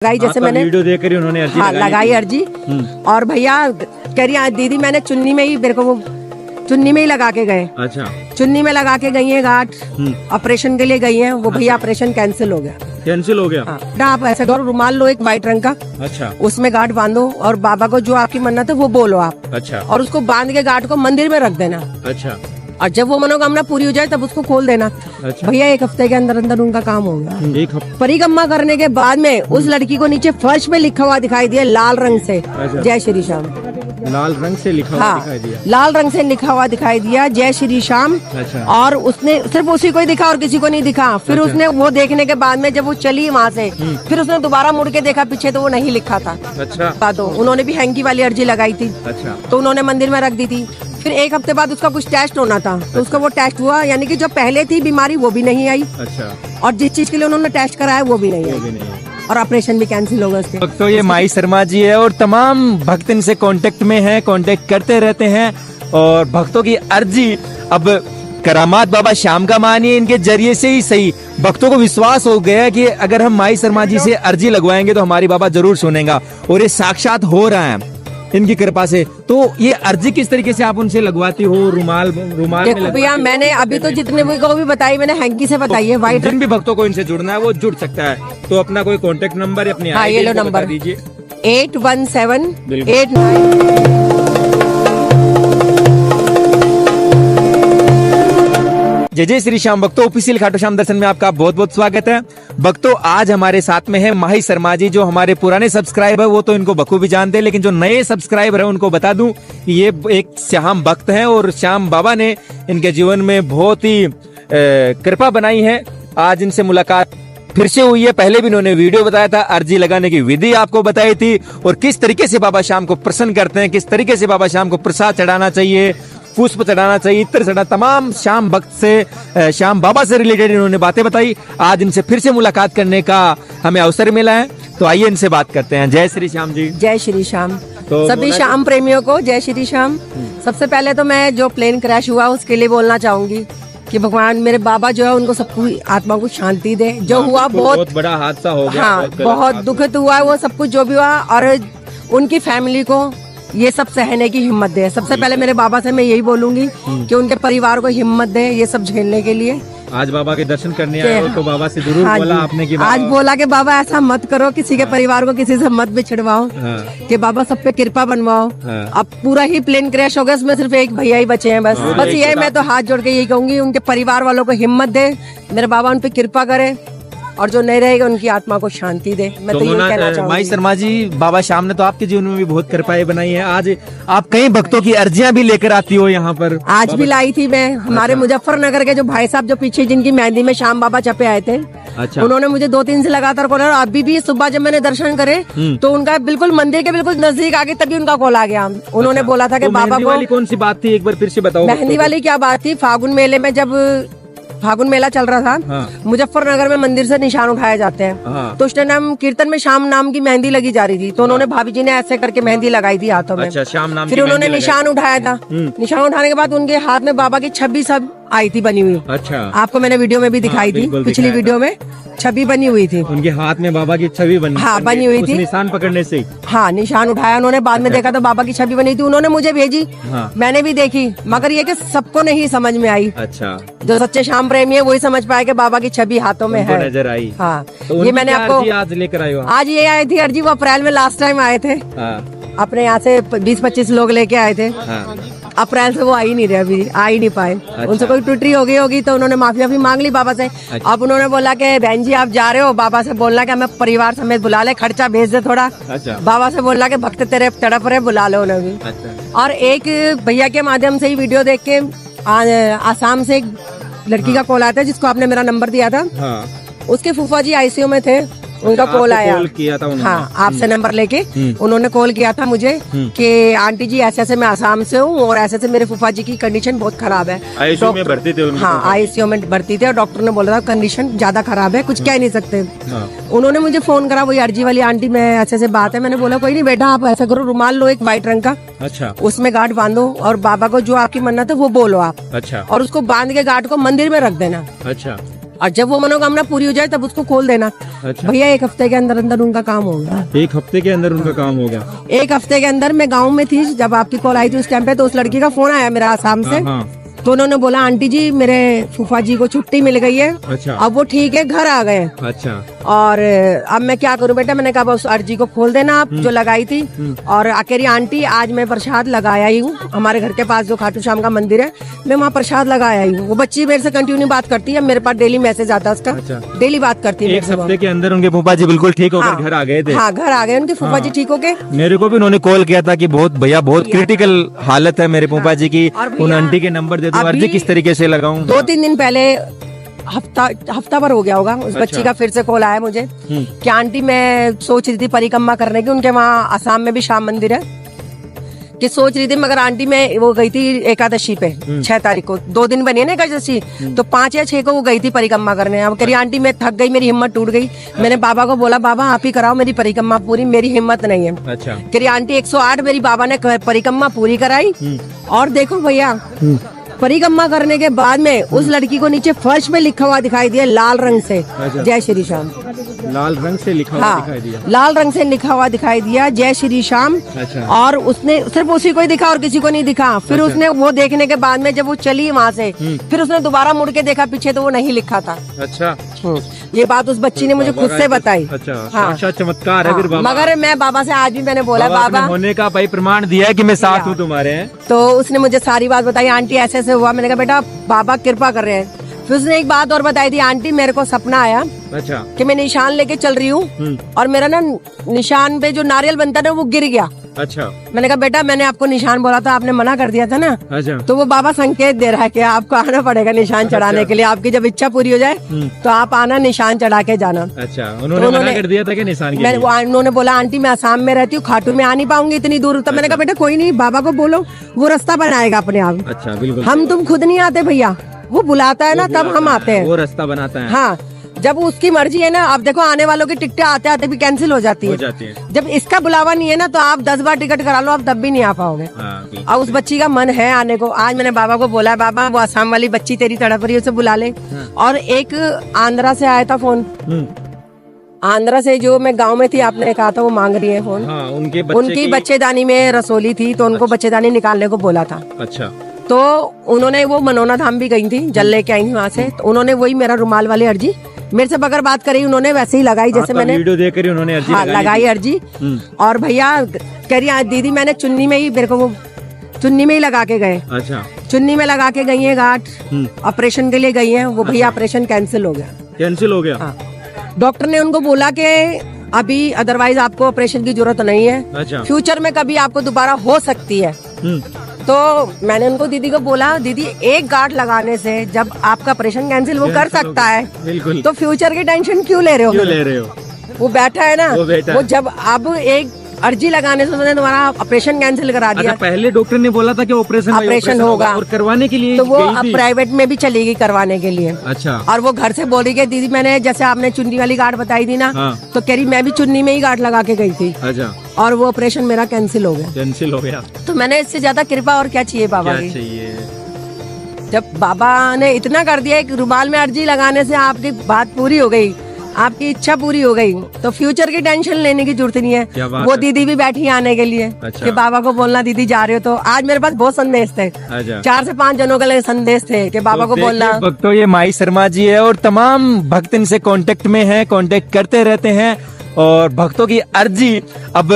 लगाई, जैसे मैंने वीडियो देख कर उन्होंने अर्जी लगाई अर्जी। और भैया कह रही दीदी मैंने चुन्नी में ही, मेरे को वो चुन्नी में ही लगा के गए। अच्छा, चुन्नी में लगा के गई है गांठ, ऑपरेशन के लिए गई है वो। भैया ऑपरेशन कैंसिल हो गया। कैंसिल हो गया? हाँ, आप ऐसे करो, रुमाल लो एक व्हाइट रंग का, अच्छा, उसमें गांठ बांधो और बाबा को जो आपकी मन्नत है वो बोलो आप। अच्छा, और उसको बांध के गांठ को मंदिर में रख देना। अच्छा, और जब वो मनोकामना पूरी हो जाए तब उसको खोल देना। अच्छा। भैया 1 हफ्ते के अंदर अंदर उनका काम हो गया। 1 हफ्ते परिक्रमा करने के बाद में उस लड़की को नीचे फर्श में लिखा हुआ दिखाई दिया लाल रंग से, जय श्री श्याम। लाल रंग से लिखा हुआ दिखाई दिया? लाल रंग से लिखा हुआ दिखाई दिया जय श्री श्याम। अच्छा। और उसने सिर्फ उसी को ही दिखा और किसी को नहीं दिखा। फिर उसने वो देखने के बाद में जब वो चली वहाँ से, फिर उसने दोबारा मुड़ के देखा पीछे तो वो नहीं लिखा था। अच्छा, तो उन्होंने भी हैंकी वाली अर्जी लगाई थी। अच्छा, तो उन्होंने मंदिर में रख दी थी। फिर 1 हफ्ते बाद उसका कुछ टेस्ट होना था, तो उसका वो टेस्ट हुआ, यानी कि जो पहले थी बीमारी वो भी नहीं आई। अच्छा, और जिस चीज के लिए उन्होंने टेस्ट कराया वो भी नहीं आई। और ऑपरेशन भी कैंसिल हो गया उसके। तो ये माई शर्मा जी है और तमाम भक्त इनसे कांटेक्ट में हैं, कांटेक्ट करते रहते हैं। और भक्तों की अर्जी अब करामात बाबा श्याम का मानिए, इनके जरिए से ही सही भक्तों को विश्वास हो गया कि अगर हम माई शर्मा जी से अर्जी लगवाएंगे तो हमारी बाबा जरूर सुनेगा। और ये साक्षात हो रहा है इनकी कृपा से। तो ये अर्जी किस तरीके से आप उनसे लगवाती हो? रुमाल देखो भैया, मैंने अभी तो जितने को भी बताई मैंने हैंकी से बताई है। व्हाइट जिन भी भक्तों को इनसे जुड़ना है वो जुड़ सकता है। तो अपना कोई कांटेक्ट नंबर या अपनी ये लो नंबर दीजिए। 817898। जय जय श्री श्याम भक्तों, ऑफिशियल खाटू श्याम दर्शन में आपका बहुत बहुत स्वागत है। भक्तों, आज हमारे साथ में है माही शर्मा जी। जो हमारे पुराने सब्सक्राइबर वो तो इनको बखूबी जानते हैं, लेकिन जो नए सब्सक्राइबर है उनको बता दूं कि ये एक श्याम भक्त हैं और श्याम बाबा ने इनके जीवन में बहुत ही कृपा बनाई है। आज इनसे मुलाकात फिर से हुई है। पहले भी इन्होंने वीडियो बताया था, अर्जी लगाने की विधि आपको बताई थी और किस तरीके से बाबा श्याम को प्रसन्न करते हैं, किस तरीके से बाबा श्याम को प्रसाद चढ़ाना चाहिए, पुष्प चढ़ाना चाहिए, इत्र चढ़ाना, तमाम श्याम भक्त से, श्याम बाबा से रिलेटेड इन्होंने बातें बताई। आज इनसे फिर से मुलाकात करने का हमें अवसर मिला है, तो आइए इनसे बात करते हैं। जय श्री श्याम जी। जय श्री श्याम। तो सभी श्याम प्रेमियों को जय श्री श्याम। सबसे पहले तो मैं जो प्लेन क्रैश हुआ उसके लिए बोलना चाहूंगी कि भगवान मेरे बाबा जो है उनको सबको आत्मा को शांति दे। जो हुआ बहुत बड़ा हादसा हो गया। हाँ, बहुत दुखद हुआ है वो सब कुछ जो भी हुआ, और उनकी फैमिली को ये सब सहने की हिम्मत दे। सबसे पहले मेरे बाबा से मैं यही बोलूंगी कि उनके परिवार को हिम्मत दे ये सब झेलने के लिए। आज बाबा के दर्शन करने आए हो तो बाबा से जरूर बोला आपने कि आज बोला कि बाबा ऐसा मत करो, किसी के परिवार को किसी से मत बिछड़वाओ, कि बाबा सब पे कृपा बनवाओ। अब पूरा ही प्लेन क्रैश हो गया, उसमें सिर्फ एक भैया ही बचे हैं बस। बस ये मैं तो हाथ जोड़ के यही कहूंगी उनके परिवार वालों को हिम्मत दे, मेरे बाबा उन पे कृपा करे और जो नहीं रहेगा उनकी आत्मा को शांति दे। मैं तो ये कहना चाहूंगी। माई शर्मा जी, बाबा श्याम ने तो आपके जीवन में भी बहुत कृपाएं बनाई है। आज आप कई भक्तों की अर्जियां भी लेकर आती हो यहाँ पर। आज भी लाई थी मैं। हमारे मुजफ्फरनगर के जो भाई साहब जो पीछे जिनकी मेहंदी में श्याम बाबा छपे आए थे, अच्छा, उन्होंने मुझे 2-3 से लगातार कॉल। अभी भी सुबह जब मैंने दर्शन करे तो उनका बिल्कुल मंदिर के बिल्कुल नजदीक आगे तभी उनका कॉल आ गया। उन्होंने बोला था कि बाबा को। कौन सी बात थी, एक बार फिर से बताओ। मेहंदी वाली क्या बात थी, फागुन मेले में जब फागुन मेला चल रहा था, मुजफ्फरनगर में मंदिर से निशान उठाए जाते हैं, तो उस टाइम कीर्तन में श्याम नाम की मेहंदी लगी जा रही थी। तो उन्होंने भाभी जी ने ऐसे करके मेहंदी लगाई थी हाथों में। अच्छा, श्याम नाम फिर उन्होंने निशान उठाया था। निशान उठाने के बाद उनके हाथ में बाबा की छवि सब आई थी बनी हुई। अच्छा, आपको मैंने वीडियो में भी दिखाई थी, पिछली वीडियो में छवि बनी हुई थी। उनके हाथ में बाबा की छवि बनी, हाँ, बनी हुई थी। निशान पकड़ने से हाँ, निशान उठाया उन्होंने। बाद में देखा तो बाबा की छवि बनी थी, उन्होंने मुझे भेजी। मैंने भी देखी, मगर ये कि सबको नहीं समझ में आई। अच्छा, जो सच्चे श्याम प्रेमी है वही समझ पाए कि बाबा की छवि हाथों में है, नजर आई। हाँ, तो ये मैंने आपको आज लेकर आए हो? आज ये आई थी अर्जी, वो अप्रैल में लास्ट टाइम आए थे। अपने यहाँ से 20-25 लोग लेके आए थे। अप्रैल से वो आ ही नहीं रहे, अभी आ ही नहीं पाए। उनसे कोई टूटी हो गई होगी तो उन्होंने माफी मांग ली बाबा से। अब उन्होंने बोला कि बहन जी आप जा रहे हो, बाबा से बोलना कि हमें परिवार समेत बुला ले, खर्चा भेज दे थोड़ा। बाबा से बोलना कि भक्त तेरे तड़प रहे, बुला लो उन्हें भी। और एक भैया के माध्यम से ही वीडियो देख के आसाम से एक लड़की का कॉल आया था जिसको आपने मेरा नंबर दिया था। उसके फूफा जी आईसीयू में थे, उनका कॉल आया। किया था उन्होंने? हाँ, आपसे नंबर लेके उन्होंने कॉल किया था मुझे कि आंटी जी ऐसे ऐसे मैं आसाम से हूँ और ऐसे ऐसे मेरे फूफा जी की कंडीशन बहुत खराब है। आईसीयू में भर्ती थे उनके? हाँ, आईसीयू में भर्ती थे और डॉक्टर ने बोला था कंडीशन ज्यादा खराब है, कुछ कह नहीं सकते। उन्होंने मुझे फोन करा, वही अर्जी वाली आंटी, मैं ऐसे ऐसे बात है। मैंने बोला कोई नहीं बेटा, आप ऐसा करो, रुमाल लो एक व्हाइट रंग का, अच्छा, उसमें गांठ बांधो और बाबा को जो आपकी मन्नत है वो बोलो आप। अच्छा, और उसको बांध के गांठ को मंदिर में रख देना। अच्छा, और जब वो मनोकामना पूरी हो जाए तब उसको खोल देना। अच्छा। भैया 1 हफ्ते के अंदर अंदर उनका काम होगा। 1 हफ्ते के अंदर उनका काम हो गया। 1 हफ्ते के अंदर मैं गाँव में थी जब आपकी कॉल आई थी उस टाइम पे, तो उस लड़की का फोन आया मेरा आसाम से। हाँ। तो उन्होंने बोला आंटी जी मेरे फूफा जी को छुट्टी मिल गई है, अच्छा। अब वो ठीक है, घर आ गए। अच्छा। और अब मैं क्या करूं बेटा, मैंने कहा उस अर्जी को खोल देना आप जो लगाई थी। और अकेली आंटी आज मैं प्रसाद लगाया ही हूँ, हमारे घर के पास जो खाटू श्याम का मंदिर है मैं वहाँ प्रसाद लगाया ही हूँ। वो बच्ची मेरे से कंटिन्यू बात करती है, मेरे पास डेली मैसेज आता है उसका। अच्छा। डेली बात करती है। 1 हफ्ते के अंदर उनके फूफा जी बिल्कुल ठीक होकर घर आ गए थे। हाँ, घर आ गए उनके फूफा जी ठीक हो गए। मेरे को भी उन्होंने कॉल किया था कि बहुत भैया बहुत क्रिटिकल हालत है मेरे फूफा जी की, और भैया, उन आंटी के नंबर दे दो, अर्जी किस तरीके से लगाऊं। 2-3 दिन पहले हफ्ता भर हो गया होगा उस बच्ची का फिर से कॉल आया मुझे कि आंटी मैं सोच रही थी परिक्रमा करने की, उनके वहाँ आसाम में भी श्याम मंदिर है, कि सोच रही थी मगर आंटी मैं वो गई थी एकादशी पे 6 तारीख को, 2 दिन बनी है ना एकादशी, तो 5 या 6 को वो गई थी परिक्रमा करने। अब कह रही आंटी मैं थक गई, मेरी हिम्मत टूट गई। मैंने बाबा को बोला बाबा आप ही कराओ मेरी परिक्रमा पूरी, मेरी हिम्मत नहीं है। अच्छा। कह रही आंटी 108 मेरी बाबा ने परिक्रमा पूरी कराई। और देखो भैया परिक्रमा करने के बाद में उस लड़की को नीचे फर्श में लिखा हुआ दिखाई दिया लाल रंग से, जय श्री श्याम। लाल रंग से लिखा हुआ हाँ, दिखाई दिया। लाल रंग से लिखा हुआ दिखाई दिया जय श्री श्याम। अच्छा। और उसने सिर्फ उसी को ही दिखा और किसी को नहीं दिखा। फिर उसने वो देखने के बाद में जब वो चली वहाँ से, फिर उसने दोबारा मुड़ के देखा पीछे तो वो नहीं लिखा था। अच्छा। ये बात उस बच्ची ने मुझे खुद से बताई। अच्छा। हाँ। अच्छा, चमत्कार है फिर बाबा। मगर मैं बाबा से आज भी मैंने बोला बाबा होने का भाई प्रमाण दिया है कि मैं साथ हूँ तुम्हारे। तो उसने मुझे सारी बात बताई, आंटी ऐसे ऐसे हुआ। मैंने कहा बेटा बाबा कृपा कर रहे हैं। फिर उसने एक बात और बताई थी, आंटी मेरे को सपना आया अच्छा कि मैं निशान लेके चल रही हूँ और मेरा ना निशान पे जो नारियल बनता ना वो गिर गया। अच्छा। मैंने कहा बेटा मैंने आपको निशान बोला था, आपने मना कर दिया था ना। अच्छा। तो वो बाबा संकेत दे रहा है कि आपको आना पड़ेगा निशान चढ़ाने के लिए, आपकी जब इच्छा पूरी हो जाए तो आप आना निशान चढ़ा के जाना। अच्छा। उन्होंने मना कर दिया था कि निशान के लिए? उन्होंने बोला आंटी मैं आसाम में रहती हूँ, खाटू में आ नहीं पाऊंगी इतनी दूर। तो मैंने कहा बेटा कोई नहीं, बाबा को बोलो वो रास्ता बनाएगा अपने आप। अच्छा बिल्कुल। हम तुम खुद नहीं आते भैया, वो बुलाता है ना तब हम आते हैं, वो रास्ता बनाता है। हाँ जब उसकी मर्जी है ना। आप देखो आने वालों की टिकटें आते आते भी कैंसिल हो जाती है। जब इसका बुलावा नहीं है ना तो आप 10 बार टिकट करा लो आप तब भी नहीं आ पाओगे। और उस बच्ची का मन है आने को। आज मैंने बाबा को बोला बाबा वो आसाम वाली बच्ची तेरी तड़प रही है उसे बुला ले। और एक आंध्रा से आया था फोन, आंध्रा से जो मैं गांव में थी आपने कहा था वो मांग रही है फोन। हाँ, उनकी बच्चेदानी में रसोली थी तो उनको बच्चेदानी निकालने को बोला था। अच्छा। तो उन्होंने वो मनोना धाम भी गई थी, जल लेके आई थी वहाँ से। तो उन्होंने वही मेरा रुमाल वाली अर्जी मेरे से बगैर बात करी, उन्होंने वैसे ही लगाई जैसे मैंने वीडियो देख कर उन्होंने अर्जी लगाई अर्जी। और भैया कह रही दीदी मैंने चुन्नी में ही, मेरे को वो चुन्नी में ही लगा के गए। अच्छा। चुन्नी में लगा के गई है गांठ, ऑपरेशन के लिए गई है वो। भैया ऑपरेशन कैंसिल हो गया। कैंसिल हो गया? हाँ। डॉक्टर ने उनको बोला कि अभी अदरवाइज आपको ऑपरेशन की जरूरत नहीं है। अच्छा। फ्यूचर में कभी आपको दोबारा हो सकती है। तो मैंने उनको दीदी को बोला दीदी एक गांठ लगाने से जब आपका ऑपरेशन कैंसिल वो कर सकता है, बिल्कुल, तो फ्यूचर की टेंशन क्यों ले रहे हो? क्यों ले रहे हो? वो बैठा है ना, वो जब अब एक अर्जी लगाने से उन्होंने तुम्हारा ऑपरेशन कैंसिल करा दिया। अच्छा, पहले डॉक्टर ने बोला था कि ऑपरेशन होगा और करवाने के लिए तो वो अब प्राइवेट में भी चली गई करवाने के लिए। अच्छा। और वो घर से बोल रही है दीदी मैंने जैसे आपने चुन्नी वाली गांठ बताई थी ना, हाँ। तो कह रही मैं भी चुन्नी में ही गांठ लगा के गई थी। अच्छा। और वो ऑपरेशन मेरा कैंसिल हो गया। कैंसिल हो गया। तो मैंने इससे ज्यादा कृपा और क्या चाहिए बाबा की? चाहिए? जब बाबा ने इतना कर दिया, एक रुमाल में अर्जी लगाने से आपकी बात पूरी हो गई, आपकी इच्छा पूरी हो गई, तो फ्यूचर की टेंशन लेने की जरूरत नहीं है। वो दीदी भी बैठी आने के लिए। अच्छा। कि बाबा को बोलना दीदी जा रहे हो। तो आज मेरे पास बहुत संदेश थे। अच्छा। 4 से 5 जनों के लिए संदेश थे कि बाबा को बोलना। भक्तों ये माई शर्मा जी है और तमाम भक्त इनसे कांटेक्ट में हैं, कांटेक्ट करते रहते हैं। और भक्तों की अर्जी अब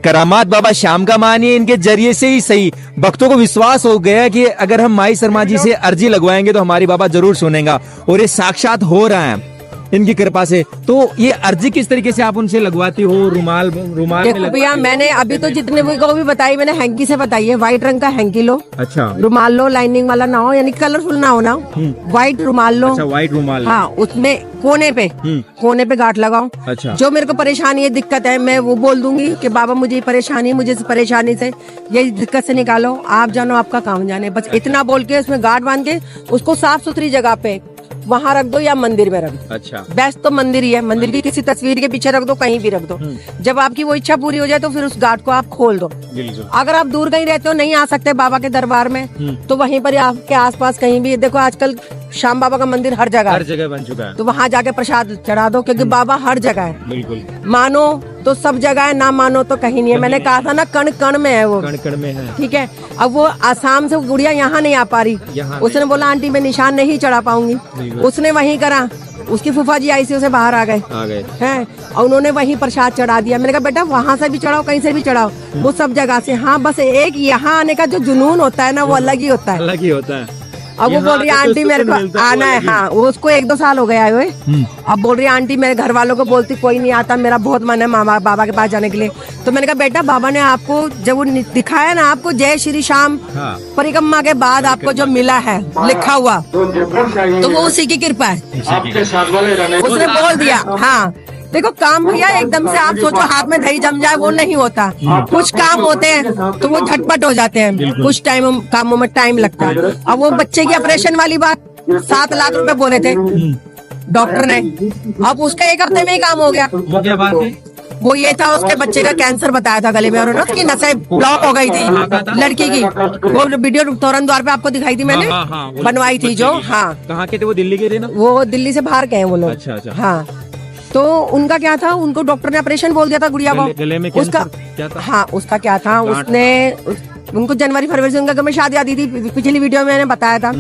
करामात बाबा श्याम का मानिए, इनके जरिए से ही सही भक्तों को विश्वास हो गया कि अगर हम माई शर्मा जी से अर्जी लगवाएंगे तो हमारी बाबा जरूर सुनेगा। और ये साक्षात हो रहा है इनकी कृपा से। तो ये अर्जी किस तरीके से आप उनसे लगवाती हो? रुमाल देखो भैया मैंने अभी तो जितने को भी बताई मैंने हैंकी से बताई है। व्हाइट रंग का हैंकी लो। अच्छा। रुमाल लो, लाइनिंग वाला ना हो, यानी कलरफुल ना हो ना, व्हाइट रुमाल लो। अच्छा, व्हाइट रुमाल। हाँ, उसमें कोने पे गांठ लगाओ। अच्छा। जो मेरे को परेशानी है, दिक्कत है, मैं वो बोल दूंगी कि बाबा मुझे परेशानी है, मुझे इस परेशानी से ये दिक्कत से निकालो, आप जानो आपका काम जाने। बस इतना बोल के उसमें गांठ बांध के उसको साफ सुथरी जगह पे वहाँ रख दो या मंदिर में रख दो। अच्छा। बेस्ट तो मंदिर ही है, मंदिर की किसी तस्वीर के पीछे रख दो, कहीं भी रख दो। जब आपकी वो इच्छा पूरी हो जाए तो फिर उस घाट को आप खोल दो। बिल्कुल। अगर आप दूर कहीं रहते हो, नहीं आ सकते बाबा के दरबार में, तो वहीं पर आपके आसपास कहीं भी, देखो आजकल श्याम बाबा का मंदिर हर जगह हर है, जगह बन चुका है। तो वहाँ जाके प्रसाद चढ़ा दो, क्योंकि बाबा हर जगह है। बिल्कुल। मानो तो सब जगह है, ना मानो तो कहीं नहीं है। मैंने कहा था ना, कण कण में है वो, कण कण में है। ठीक है। अब वो आसाम से गुड़िया यहाँ नहीं आ पा रही, यहाँ उसने बोला आंटी मैं निशान नहीं चढ़ा पाऊंगी, उसने वहीं करा। उसकी फूफा जी आई सी उसे बाहर आ गए हैं, और उन्होंने वहीं प्रसाद चढ़ा दिया। मैंने कहा बेटा वहाँ से भी चढ़ाओ, कहीं से भी चढ़ाओ, वो सब जगह से। हाँ, बस एक यहाँ आने का जो जुनून होता है ना, वो अलग ही होता है। अलग ही होता है। अब वो बोल रही है आंटी मेरे को आना है। हाँ, वो उसको 1-2 साल हो गया है। अब बोल रही है आंटी मेरे घर वालों को बोलती कोई नहीं आता, मेरा बहुत मन है मामा बाबा के पास जाने के लिए। तो मैंने कहा बेटा बाबा ने आपको जब वो दिखाया ना, आपको जय श्री श्याम परिक्रमा के बाद आपको जो मिला है लिखा हुआ, तो वो उसी की कृपा है। उसने बोल दिया। हाँ, देखो काम भैया एकदम से आप सोचो हाथ में दही जम जाए, वो नहीं होता। कुछ काम होते हैं तो वो झटपट हो जाते हैं, कुछ टाइम कामों में टाइम लगता है। अब वो बच्चे की ऑपरेशन वाली बात, 7 लाख रुपए बोले थे डॉक्टर ने, अब उसका 1 हफ्ते में ही काम हो गया। क्या बात है? वो ये था, उसके बच्चे का कैंसर बताया था गले में, और उसकी नसें ब्लॉक हो गई थी लड़की की। वो वीडियो तोरण द्वार पे आपको दिखाई थी मैंने, बनवाई थी जो। हाँ, कहाँ के थे वो? दिल्ली के थे ना? वो दिल्ली से बाहर गए वो लोग। अच्छा। हाँ, तो उनका क्या था, उनको डॉक्टर ने ऑपरेशन बोल दिया था गुड़िया को। गले में उसका क्या था? हाँ, उसका क्या था, उसने उनको जनवरी फरवरी से उनका घर में शादी आती थी, पिछली वीडियो में मैंने बताया था।